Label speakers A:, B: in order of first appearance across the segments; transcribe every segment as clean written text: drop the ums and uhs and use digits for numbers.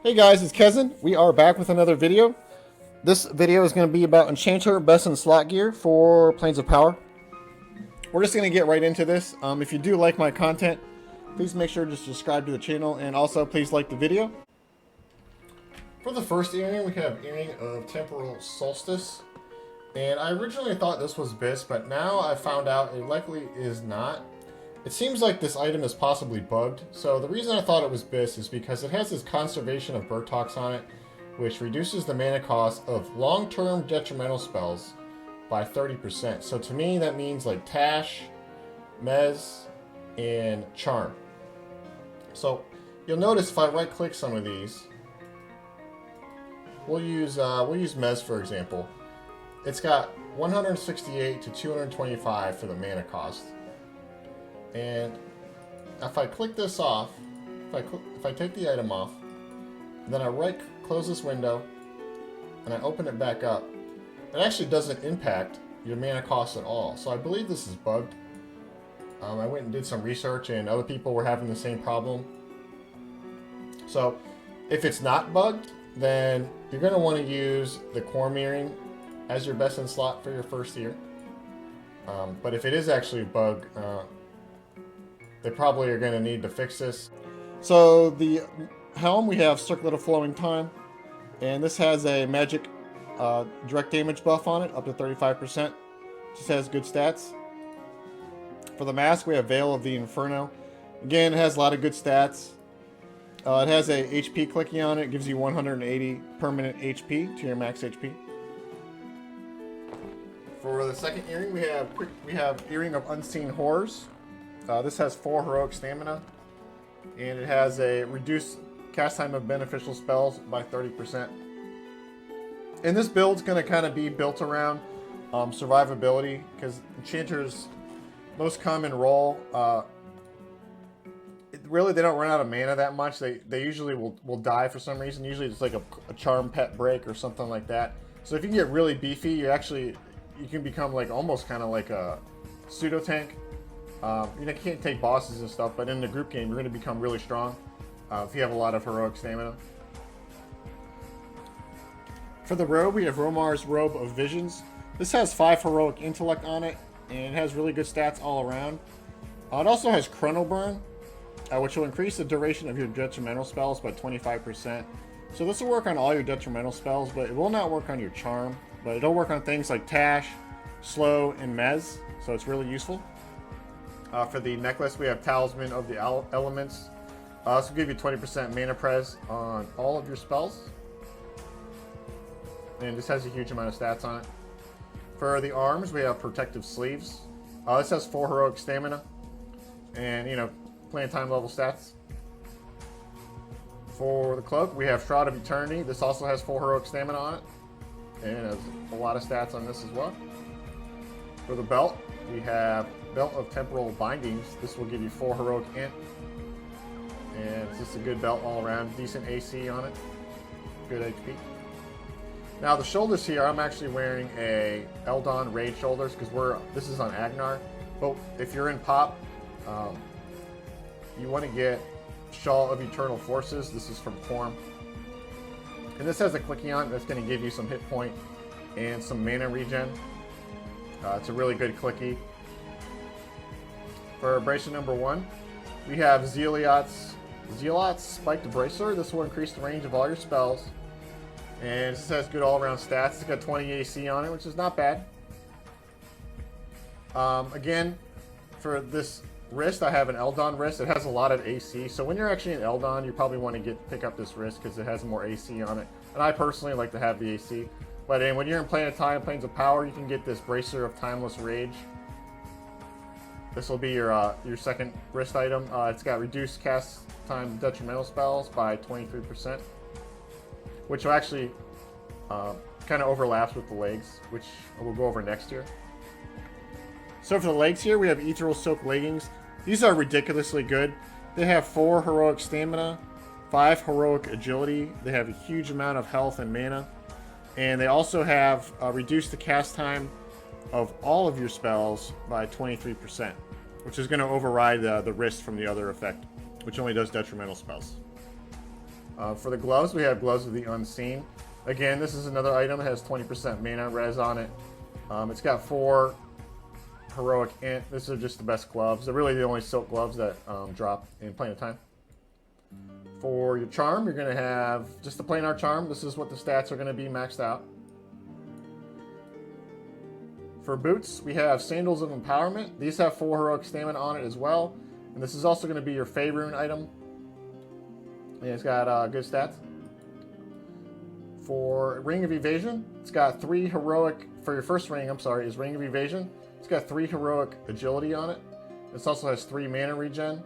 A: Hey guys, it's Kezin. We are back with another video. This video is going to be about Enchanter best in slot gear for Planes of Power. We're just going to get right into this. If you do like my content, please make sure to subscribe to the channel and also please like the video. For the first earring, we have Earring of Temporal Solstice. And I originally thought this was BIS, but now I found out it likely is not. It seems like this item is possibly bugged, so the reason I thought it was BIS is because it has this Conservation of Burtox on it, which reduces the mana cost of long-term detrimental spells by 30%. So to me, that means like Tash, Mez, and Charm. So you'll notice if I right-click some of these, we'll use Mez for example. It's got 168 to 225 for the mana cost. And if I click this off, if I take the item off, then I close this window, and I open it back up, it actually doesn't impact your mana cost at all. So I believe this is bugged. I went and did some research, and other people were having the same problem. So if it's not bugged, then you're going to want to use the Quorum Earring as your best in slot for your first year. But if it is actually bugged, they probably are going to need to fix this. So the helm, we have Circlet of Flowing Time, and this has a magic direct damage buff on it, up to 35%. Just has good stats. For the mask, we have Veil of the Inferno. Again, it has a lot of good stats. It has a HP clicky on it. It gives you 180 permanent HP to your max HP. For the second earring, we have Earring of Unseen Horrors. This has 4 heroic stamina, and it has a reduced cast time of beneficial spells by 30%. And this build's going to kind of be built around survivability, because Enchanter's most common role, really they don't run out of mana that much. They usually will die for some reason. Usually it's like a charm pet break or something like that. So if you can get really beefy, you can become like almost kind of like a pseudo tank. You can't take bosses and stuff, but in the group game, you're going to become really strong if you have a lot of heroic stamina. For the robe, we have Romar's Robe of Visions. This has 5 heroic intellect on it, and it has really good stats all around. It also has Chrono Burn, which will increase the duration of your detrimental spells by 25%. So this will work on all your detrimental spells, but it will not work on your charm. But it'll work on things like Tash, Slow, and Mez, so it's really useful. For the necklace, we have Talisman of the Elements. This will give you 20% mana pres on all of your spells. And this has a huge amount of stats on it. For the arms, we have Protective Sleeves. This has 4 heroic stamina. And, playing time level stats. For the cloak, we have Shroud of Eternity. This also has 4 heroic stamina on it. And it has a lot of stats on this as well. For the belt, we have Belt of Temporal Bindings. This will give you 4 heroic int. And it's just a good belt all around. Decent AC on it. Good HP. Now the shoulders here, I'm actually wearing a Eldon Raid shoulders because this is on Agnar. But if you're in Pop, you want to get Shawl of Eternal Forces. This is from Quorum. And this has a clicky on that's going to give you some hit point and some mana regen. It's a really good clicky. For abrasion number 1, we have Zealot's Spiked Bracer. This will increase the range of all your spells. And this has good all-around stats. It's got 20 AC on it, which is not bad. Again, for this wrist, I have an Eldon wrist. It has a lot of AC. So when you're actually in Eldon, you probably want to pick up this wrist because it has more AC on it. And I personally like to have the AC. But when you're in Planes of Power, you can get this Bracer of Timeless Rage. This will be your second wrist item. It's got reduced cast time detrimental spells by 23%, which will actually kind of overlaps with the legs, which we'll go over next year. So for the legs here, we have Ethereal Silk Leggings. These are ridiculously good. They have 4 heroic stamina, 5 heroic agility. They have a huge amount of health and mana. And they also have reduced the cast time of all of your spells by 23%, which is going to override the wrist from the other effect, which only does detrimental spells. For the gloves, we have Gloves of the Unseen. Again, this is another item that has 20% mana res on it. It's got 4 heroic int. These are just the best gloves. They're really the only silk gloves that drop in Plane of Time. For your charm, you're going to have just the plain art charm. This is what the stats are going to be maxed out. For boots, we have Sandals of Empowerment. These have 4 heroic stamina on it as well. And this is also going to be your Favorite item. And it's got good stats. For Ring of Evasion, it's got 3 heroic, for your first ring, I'm sorry, is Ring of Evasion. It's got 3 heroic agility on it. This also has 3 mana regen.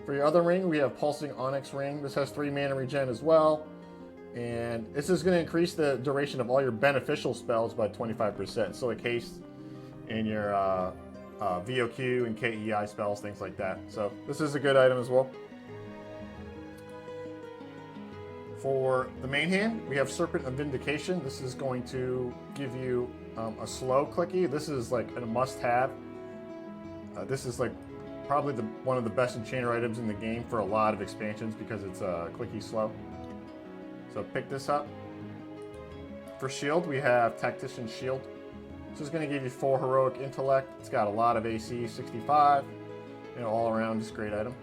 A: For your other ring, we have Pulsing Onyx Ring. This has 3 mana regen as well. And this is going to increase the duration of all your beneficial spells by 25%. So like haste and your VOQ and KEI spells, things like that. So this is a good item as well. For the main hand, we have Serpent of Vindication. This is going to give you a slow clicky. This is like a must-have. This is like probably one of the best enchanter items in the game for a lot of expansions because it's clicky slow. So pick this up. For shield, we have Tactician Shield. This is going to give you 4 heroic intellect. It's got a lot of AC, 65. All around, just a great item.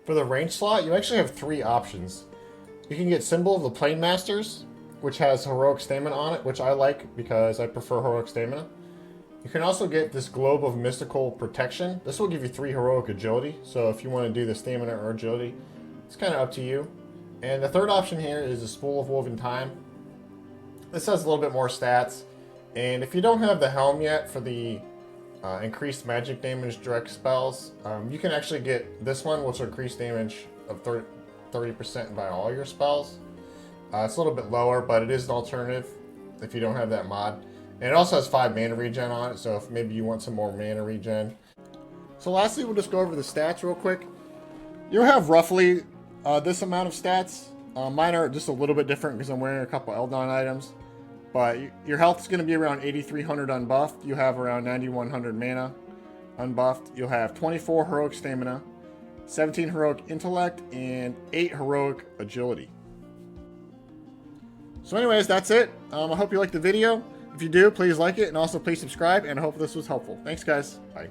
A: For the range slot, you actually have 3 options. You can get Symbol of the Plane Masters, which has heroic stamina on it, which I like because I prefer heroic stamina. You can also get this Globe of Mystical Protection. This will give you 3 heroic agility, so if you want to do the stamina or agility, it's kind of up to you. And the third option here is a Spool of Woven Time. This has a little bit more stats, and if you don't have the helm yet for the increased magic damage direct spells, you can actually get this one, which will increase damage of 30% by all your spells. It's a little bit lower, but it is an alternative if you don't have that mod. And it also has 5 mana regen on it, so if maybe you want some more mana regen. So lastly, we'll just go over the stats real quick. You'll have roughly this amount of stats. Mine are just a little bit different because I'm wearing a couple Eldon items. But your health is going to be around 8,300 unbuffed. You have around 9,100 mana unbuffed. You'll have 24 heroic stamina, 17 heroic intellect, and 8 heroic agility. So anyways, that's it. I hope you liked the video. If you do, please like it, and also please subscribe, and I hope this was helpful. Thanks, guys. Bye.